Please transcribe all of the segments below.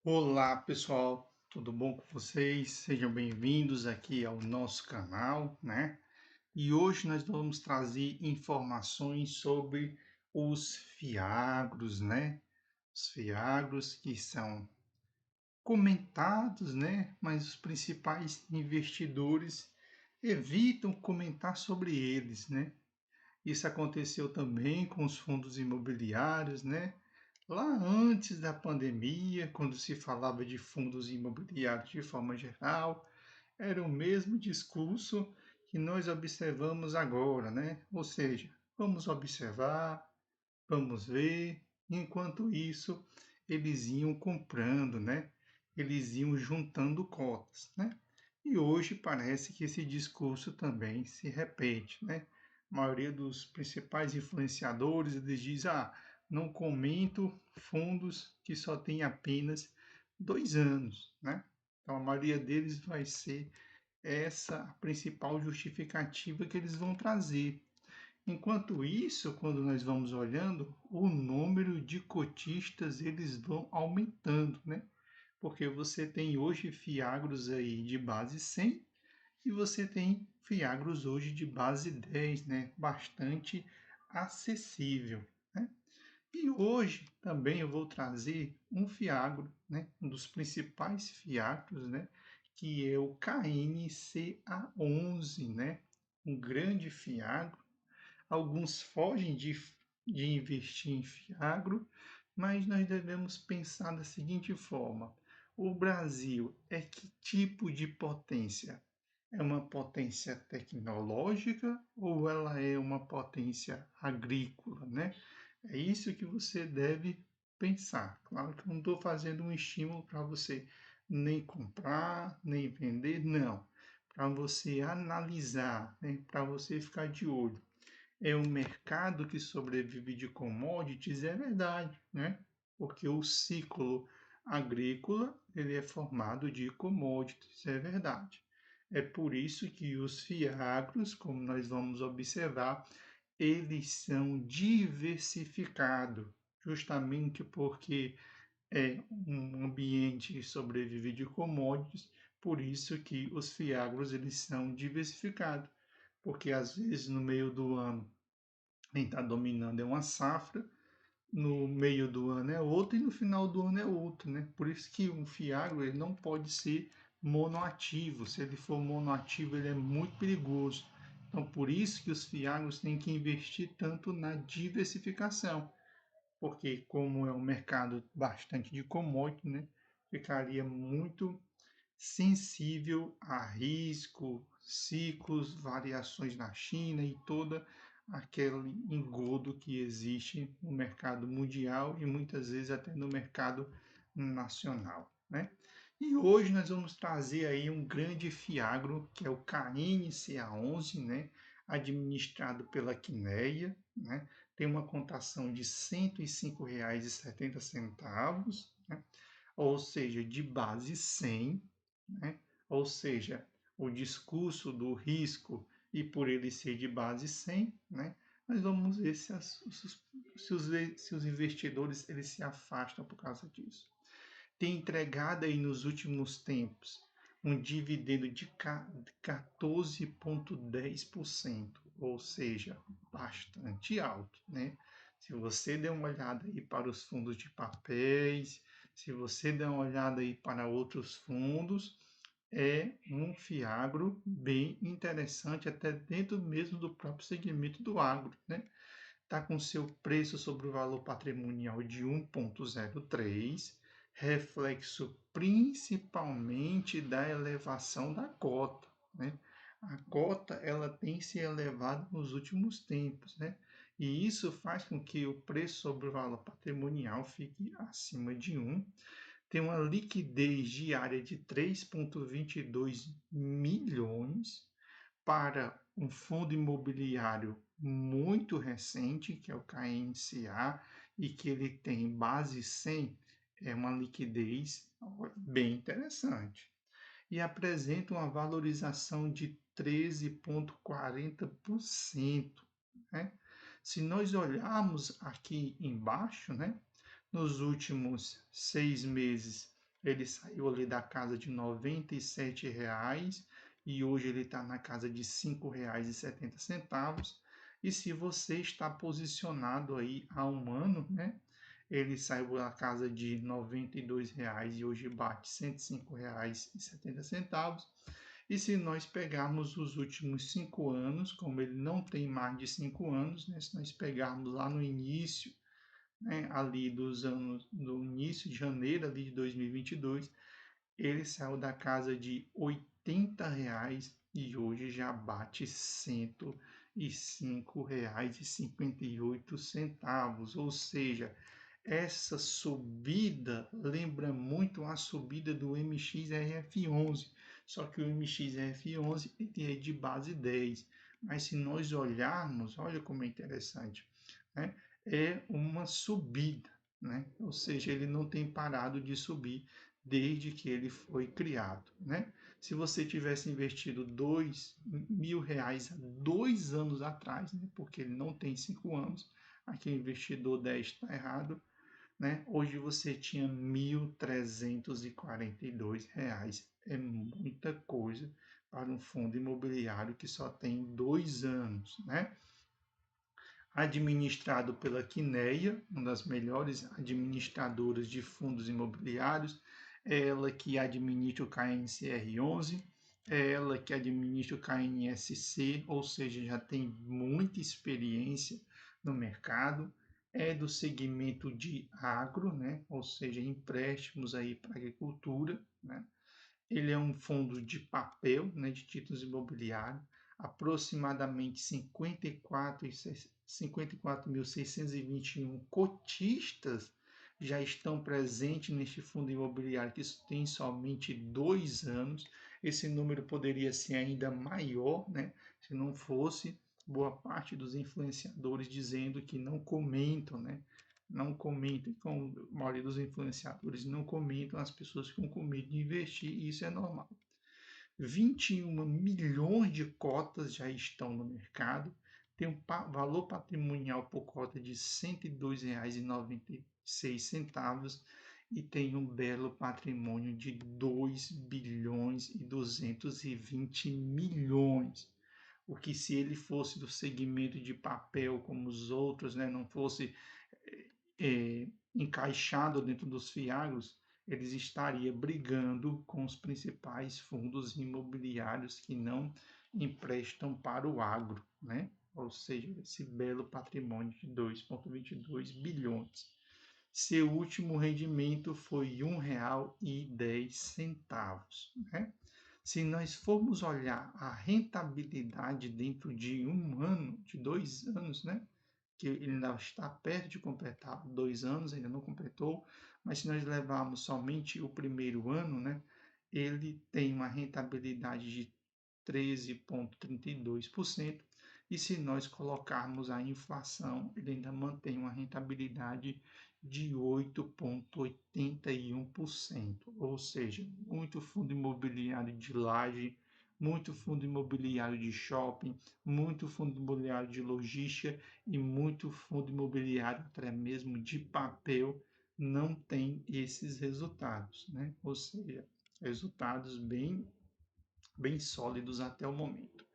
Olá, pessoal, tudo bom com vocês? Sejam bem-vindos aqui ao nosso canal, né? E hoje nós vamos trazer informações sobre os fiagros, né? Os fiagros que são comentados, né? Mas os principais investidores evitam comentar sobre eles, né? Isso aconteceu também com os fundos imobiliários, né? Lá antes da pandemia, quando se falava de fundos imobiliários de forma geral, era o mesmo discurso que nós observamos agora, né? Ou seja, vamos observar, vamos ver, enquanto isso eles iam comprando, né? Eles iam juntando cotas, né? E hoje parece que esse discurso também se repete, né? A maioria dos principais influenciadores, eles dizem, não comento fundos que só têm apenas 2 anos, né? Então a maioria deles vai ser essa a principal justificativa que eles vão trazer. Enquanto isso, quando nós vamos olhando, o número de cotistas eles vão aumentando, né? Porque você tem hoje fiagros aí de base 100 e você tem fiagros hoje de base 10, né? Bastante acessível, né? E hoje também eu vou trazer um fiagro, né? Um dos principais fiagros, né? Que é o KNCA11, né? Um grande fiagro. Alguns fogem de investir em fiagro, mas nós devemos pensar da seguinte forma: o Brasil é que tipo de potência? É uma potência tecnológica ou ela é uma potência agrícola, né? É isso que você deve pensar. Claro que eu não estou fazendo um estímulo para você nem comprar, nem vender, não. Para você analisar, né? Para você ficar de olho. É um mercado que sobrevive de commodities, é verdade, né? Porque o ciclo agrícola ele é formado de commodities, é verdade. É por isso que os fiagros, como nós vamos observar, eles são diversificados, justamente porque é um ambiente que sobrevive de commodities, por isso que os fiagros eles são diversificados, porque às vezes no meio do ano quem está dominando é uma safra, no meio do ano é outra e no final do ano é outra, né? Por isso que um fiagro ele não pode ser monoativo. Se ele for monoativo, ele é muito perigoso. Então, por isso que os fiagros têm que investir tanto na diversificação, porque como é um mercado bastante de commodity, né? Ficaria muito sensível a risco, ciclos, variações na China e toda aquele engodo que existe no mercado mundial e muitas vezes até no mercado nacional, né? E hoje nós vamos trazer aí um grande fiagro, que é o KNCA11, né? Administrado pela Quineia, né? Tem uma cotação de R$ 105,70, né? Ou seja, de base 100, né? Ou seja, o discurso do risco e por ele ser de base 100, né? Nós vamos ver se os investidores eles se afastam por causa disso. Tem entregado aí nos últimos tempos um dividendo de 14,10%, ou seja, bastante alto, né? Se você der uma olhada aí para os fundos de papéis, se você der uma olhada aí para outros fundos, é um fiagro bem interessante, até dentro mesmo do próprio segmento do agro, né? Está com seu preço sobre o valor patrimonial de 1,03, reflexo principalmente da elevação da cota, né? A cota ela tem se elevado nos últimos tempos, né? E isso faz com que o preço sobre o valor patrimonial fique acima de 1. Tem uma liquidez diária de 3,22 milhões para um fundo imobiliário muito recente, que é o KNCA, e que ele tem base 100, é uma liquidez bem interessante. E apresenta uma valorização de 13,40%. Né? Se nós olharmos aqui embaixo, né, nos últimos 6 meses, Ele saiu ali da casa de R$ 97 e hoje ele está na casa de R$ 5,70. E se você está posicionado aí há um ano, né? Ele saiu da casa de R$ 92 e hoje bate R$ 105,70. E se nós pegarmos os últimos 5 anos, como ele não tem mais de 5 anos, né? Se nós pegarmos lá no início, né, ali dos anos, do início de janeiro ali de 2022, ele saiu da casa de R$ 80 e hoje já bate R$ 105,58. Ou seja, essa subida lembra muito a subida do MXRF11, só que o MXRF11 ele é de base 10. Mas se nós olharmos, olha como é interessante, né? É uma subida, né? Ou seja, ele não tem parado de subir desde que ele foi criado, né? Se você tivesse investido R$ 2.000 há 2 anos atrás, né? Porque ele não tem 5 anos, aqui o investidor 10 está errado, né? Hoje você tinha R$ 1.342. É muita coisa para um fundo imobiliário que só tem 2 anos, né? Administrado pela Quineia, uma das melhores administradoras de fundos imobiliários, é ela que administra o KNCR11, é ela que administra o KNSC, ou seja, já tem muita experiência no mercado, é do segmento de agro, né? Ou seja, empréstimos aí para agricultura, né? Ele é um fundo de papel, né, de títulos imobiliários, aproximadamente 54.621 cotistas já estão presentes neste fundo imobiliário que tem somente 2 anos. Esse número poderia ser ainda maior, né, se não fosse boa parte dos influenciadores dizendo que não comentam, né, não comentam, como a maioria dos influenciadores não comentam, as pessoas ficam com medo de investir, e isso é normal. 21 milhões de cotas já estão no mercado, tem um valor patrimonial por cota de R$ 102,96 e tem um belo patrimônio de 2 bilhões e 220 milhões. O que se ele fosse do segmento de papel como os outros, né, não fosse encaixado dentro dos fiagros, eles estariam brigando com os principais fundos imobiliários que não emprestam para o agro, né? Ou seja, esse belo patrimônio de 2,22 bilhões. Seu último rendimento foi R$ 1,10, né? Se nós formos olhar a rentabilidade dentro de um ano, de 2 anos, né? Que ele ainda está perto de completar 2 anos, ainda não completou, mas se nós levarmos somente o primeiro ano, né, ele tem uma rentabilidade de 13,32%, e se nós colocarmos a inflação, ele ainda mantém uma rentabilidade de 8,81%, ou seja, muito fundo imobiliário de laje, muito fundo imobiliário de shopping, muito fundo imobiliário de logística e muito fundo imobiliário, até mesmo de papel, não tem esses resultados, né? Ou seja, resultados bem sólidos até o momento.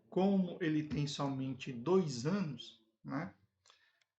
Como ele tem somente 2 anos, né?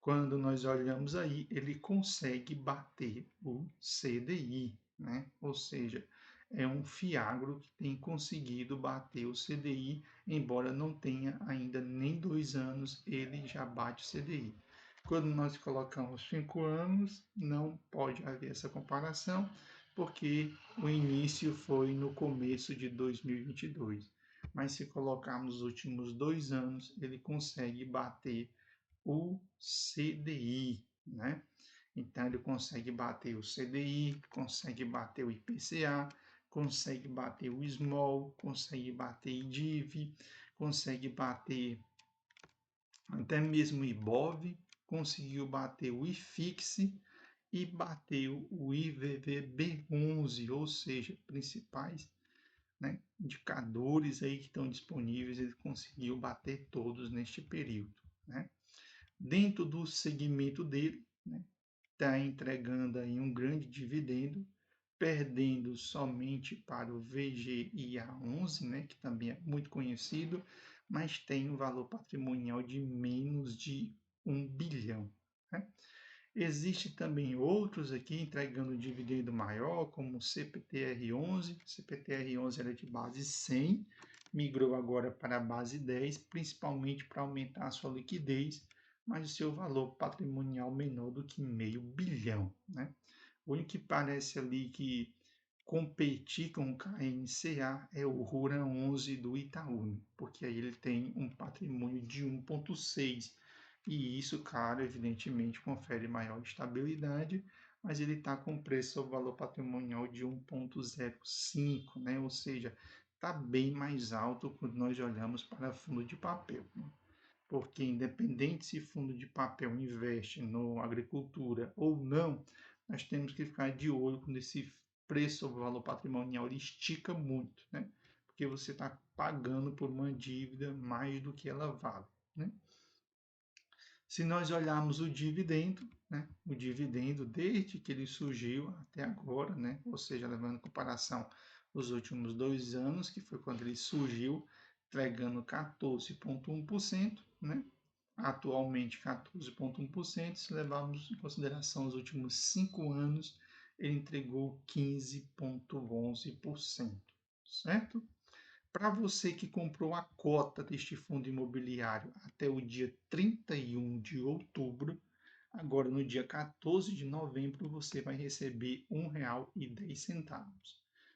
Quando nós olhamos aí, ele consegue bater o CDI, né? Ou seja, é um fiagro que tem conseguido bater o CDI, embora não tenha ainda nem 2 anos, ele já bate o CDI. Quando nós colocamos 5 anos, não pode haver essa comparação, porque o início foi no começo de 2022. Mas se colocarmos os últimos 2 anos, ele consegue bater o CDI, né? Então ele consegue bater o CDI, consegue bater o IPCA, consegue bater o SMOL, consegue bater o IDIV, consegue bater até mesmo o IBOV, conseguiu bater o IFIX e bateu o IVVB11, ou seja, principais, né, indicadores aí que estão disponíveis, ele conseguiu bater todos neste período, né? Dentro do segmento dele, né, está entregando aí um grande dividendo, perdendo somente para o VGIA11, né, que também é muito conhecido, mas tem um valor patrimonial de menos de 1 bilhão. Né? Existe também outros aqui entregando dividendo maior, como o CPTR11. O CPTR11 era de base 100, migrou agora para a base 10, principalmente para aumentar a sua liquidez, mas o seu valor patrimonial menor do que meio bilhão. Né? O único que parece ali que competir com o KNCA é o Rura 11 do Itaú, porque aí ele tem um patrimônio de 1,6 e isso, claro, evidentemente confere maior estabilidade, mas ele está com preço ao valor patrimonial de 1,05, né? Ou seja, está bem mais alto quando nós olhamos para fundo de papel. Né? Porque independente se fundo de papel investe na agricultura ou não, nós temos que ficar de olho quando esse preço sobre o valor patrimonial ele estica muito, né? Porque você está pagando por uma dívida mais do que ela vale, né? Se nós olharmos o dividendo, né? O dividendo desde que ele surgiu até agora, né? Ou seja, levando em comparação os últimos 2 anos, que foi quando ele surgiu, entregando 14,1%, né? Atualmente 14,1%, se levarmos em consideração os últimos 5 anos, ele entregou 15,11%, certo? Para você que comprou a cota deste fundo imobiliário até o dia 31 de outubro, agora no dia 14 de novembro você vai receber R$ 1,10.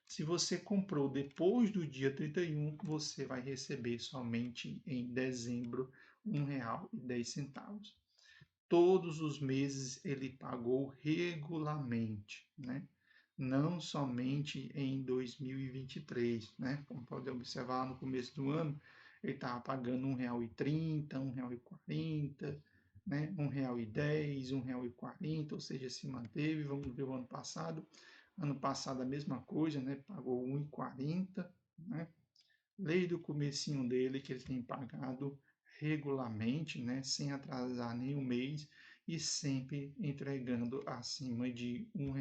Se você comprou depois do dia 31, você vai receber somente em dezembro R$ 1,10. Todos os meses ele pagou regularmente, né? Não somente em 2023, né? Como pode observar, no começo do ano, ele estava pagando R$ 1,30, R$ 1,40, né? R$ 1,10, R$ 1,40, ou seja, se manteve. Vamos ver o ano passado. Ano passado a mesma coisa, né? Pagou R$ 1,40, né? Desde o comecinho dele que ele tem pagado regularmente, né, sem atrasar nenhum mês e sempre entregando acima de R$ 1,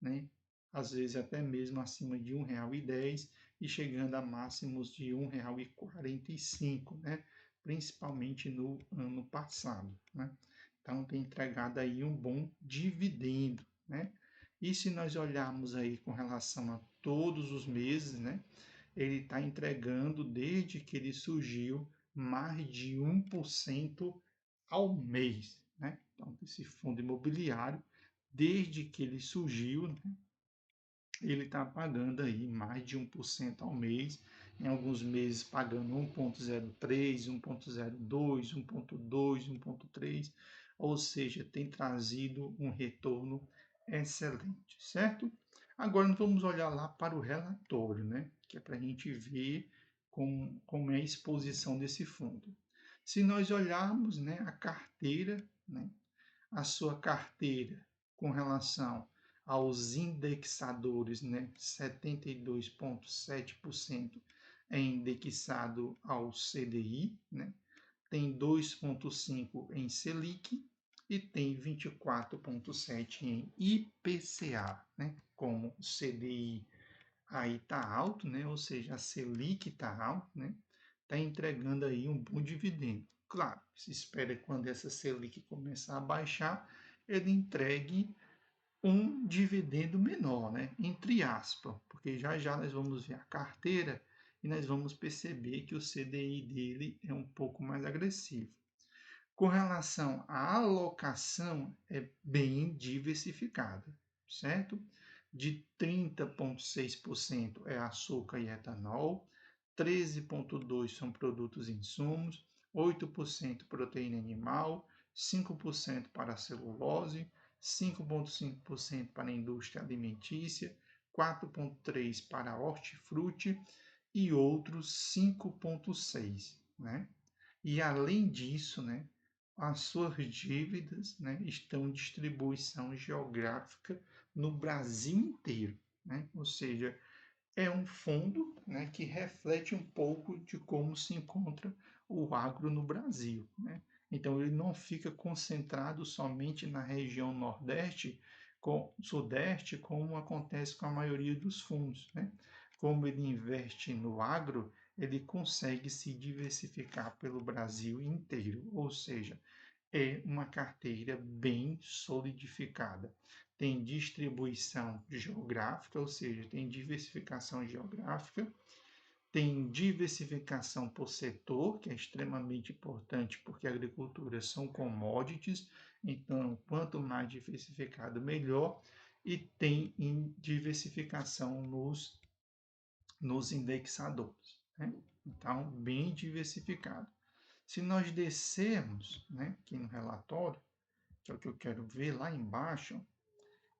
né, às vezes até mesmo acima de R$ 1,10 e chegando a máximos de R$ 1,45, né, principalmente no ano passado, né. Então tem entregado aí um bom dividendo, né. E se nós olharmos aí com relação a todos os meses, né, ele está entregando, desde que ele surgiu, mais de 1% ao mês. Né? Então, esse fundo imobiliário, desde que ele surgiu, né, ele está pagando aí mais de 1% ao mês, em alguns meses pagando 1,03, 1,02, 1,2, 1,3, ou seja, tem trazido um retorno excelente, certo? Agora vamos olhar lá para o relatório, né? Que é para a gente ver como é a exposição desse fundo. Se nós olharmos, né, a carteira, né, a sua carteira com relação aos indexadores, né, 72,7% é indexado ao CDI, né, tem 2,5% em Selic e tem 24,7% em IPCA, né, como o CDI aí está alto, né, ou seja, a Selic está alta, né, está entregando aí um bom dividendo. Claro, se espera que quando essa Selic começar a baixar, ele entregue um dividendo menor, né? Entre aspas, porque já já nós vamos ver a carteira e nós vamos perceber que o CDI dele é um pouco mais agressivo. Com relação à alocação, é bem diversificada, certo? De 30,6% é açúcar e etanol, 13,2% são produtos e insumos, 8% proteína animal, 5% para celulose, 5,5% para a indústria alimentícia, 4,3% para hortifruti e outros 5,6%, né? E além disso, né, as suas dívidas, né, estão em distribuição geográfica no Brasil inteiro, né? Ou seja, é um fundo, né, que reflete um pouco de como se encontra o agro no Brasil, né? Então ele não fica concentrado somente na região Nordeste, com o Sudeste, como acontece com a maioria dos fundos, né? Como ele investe no agro, ele consegue se diversificar pelo Brasil inteiro, ou seja, é uma carteira bem solidificada. Tem distribuição geográfica, ou seja, tem diversificação geográfica, tem diversificação por setor, que é extremamente importante porque a agricultura são commodities, então quanto mais diversificado, melhor, e tem diversificação nos indexadores, né? Então, bem diversificado. Se nós descermos, né, aqui no relatório, que é o que eu quero ver lá embaixo,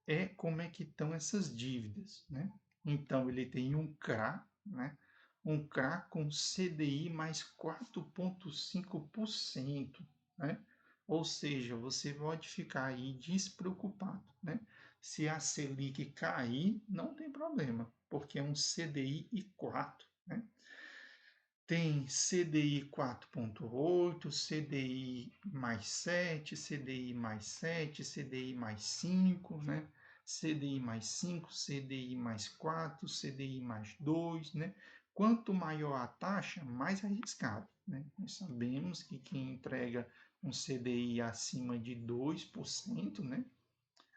é como é que estão essas dívidas, né? Então, ele tem um CRA, né? Um CRA com CDI mais 4,5%, né? Ou seja, você pode ficar aí despreocupado, né? Se a Selic cair, não tem problema, porque é um CDI e 4, né? Tem CDI 4,8, CDI mais 7, CDI mais 7, CDI mais 5, né? CDI mais 5, CDI mais 4, CDI mais 2, né? Quanto maior a taxa, mais arriscado, né? Nós sabemos que quem entrega um CDI acima de 2%, né?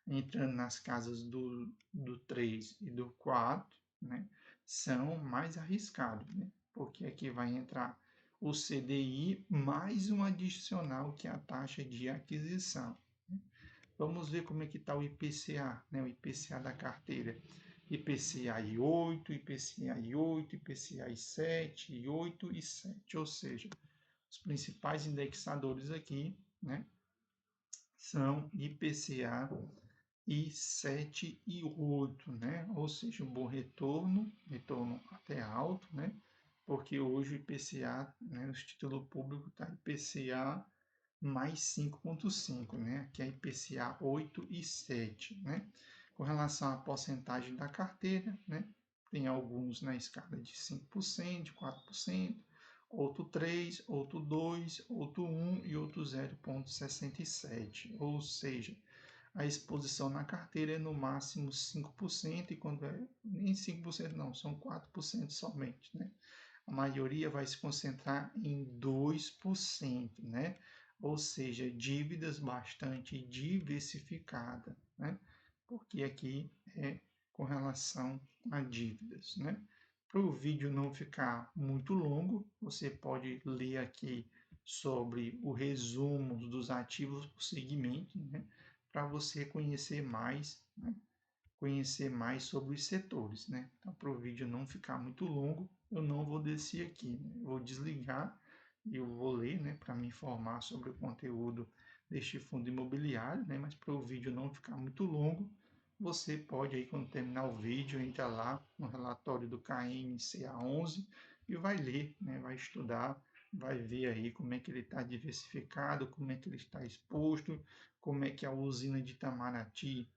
Entrando nas casas do 3 e do 4, né, são mais arriscados, né, porque aqui vai entrar o CDI mais um adicional que é a taxa de aquisição. Né. Vamos ver como é que está o IPCA, né, o IPCA da carteira. IPCA e 8, IPCA e 8, IPCA e 7, e 8 e 7, ou seja, os principais indexadores aqui, né, são IPCA e 7 e 8, né? Ou seja, um bom retorno, retorno até alto, né? Porque hoje o IPCA, né, no título público está IPCA mais 5,5, né? Que é IPCA 8 e 7, né? Com relação à porcentagem da carteira, né? Tem alguns na escala de 5%, de 4%, outro 3, outro 2, outro 1 e outro 0,67. Ou seja, a exposição na carteira é no máximo 5%, e quando é nem 5% não, são 4% somente, né? A maioria vai se concentrar em 2%, né? Ou seja, dívidas bastante diversificadas, né? Porque aqui é com relação a dívidas, né? Para o vídeo não ficar muito longo, você pode ler aqui sobre o resumo dos ativos por segmento, né? Para você conhecer mais, né? Conhecer mais sobre os setores, né? Então, para o vídeo não ficar muito longo, eu não vou descer aqui, né? Vou desligar e eu vou ler, né, para me informar sobre o conteúdo deste fundo imobiliário, né? Mas para o vídeo não ficar muito longo, você pode aí quando terminar o vídeo entrar lá no relatório do KNCA11 e vai ler, né? Vai estudar, vai ver aí como é que ele está diversificado, como é que ele está exposto, como é que a usina de Itamaraty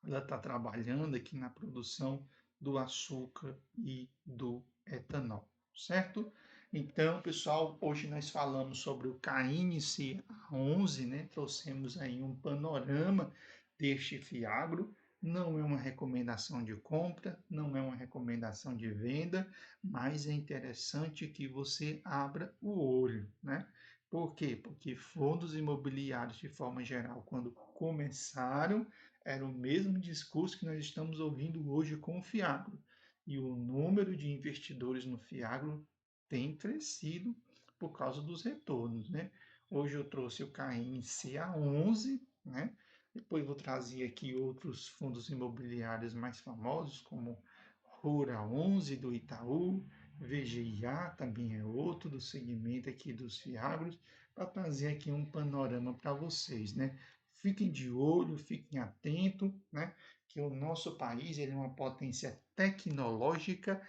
ela está trabalhando aqui na produção do açúcar e do etanol, certo? Então, pessoal, hoje nós falamos sobre o KNCA11, né? Trouxemos aí um panorama deste Fiagro. Não é uma recomendação de compra, não é uma recomendação de venda, mas é interessante que você abra o olho, né? Por quê? Porque fundos imobiliários, de forma geral, quando começaram, era o mesmo discurso que nós estamos ouvindo hoje com o Fiagro. E o número de investidores no Fiagro tem crescido por causa dos retornos, né? Hoje eu trouxe o KNCA11, né? Depois vou trazer aqui outros fundos imobiliários mais famosos, como Rura 11 do Itaú, VGIA também é outro do segmento aqui dos Fiagros, para trazer aqui um panorama para vocês, né? Fiquem de olho, fiquem atentos, né? Que o nosso país ele é uma potência tecnológica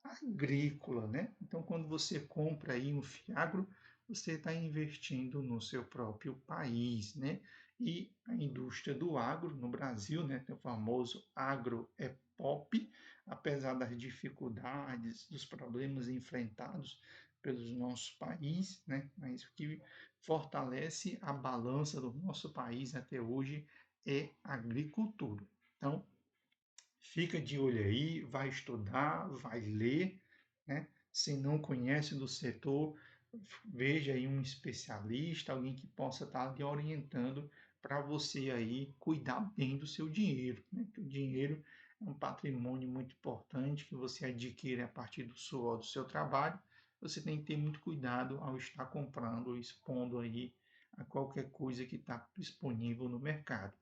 agrícola, né? Então, quando você compra aí um Fiagro, você está investindo no seu próprio país, né? E a indústria do agro no Brasil, né? Tem o famoso agro é pop, apesar das dificuldades, dos problemas enfrentados pelos nosso país, né? Mas o que fortalece a balança do nosso país até hoje é agricultura. Então, fica de olho aí, vai estudar, vai ler, né? Se não conhece do setor, veja aí um especialista, alguém que possa estar lhe orientando para você aí cuidar bem do seu dinheiro, né? Que o dinheiro é um patrimônio muito importante que você adquire a partir do suor do seu trabalho. Você tem que ter muito cuidado ao estar comprando ou expondo aí a qualquer coisa que está disponível no mercado.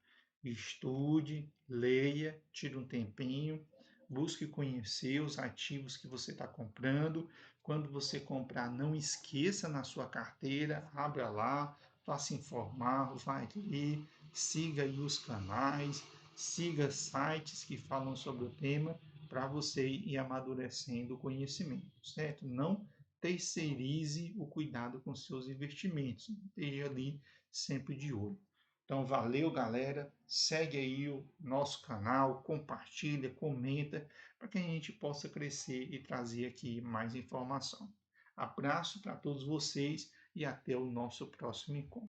Estude, leia, tire um tempinho, busque conhecer os ativos que você está comprando. Quando você comprar, não esqueça na sua carteira, abra lá, faça informar, vai ler, siga aí os canais, siga sites que falam sobre o tema para você ir amadurecendo o conhecimento, certo? Não terceirize o cuidado com seus investimentos, esteja ali sempre de olho. Então, valeu, galera. Segue aí o nosso canal, compartilha, comenta, para que a gente possa crescer e trazer aqui mais informação. Abraço para todos vocês e até o nosso próximo encontro.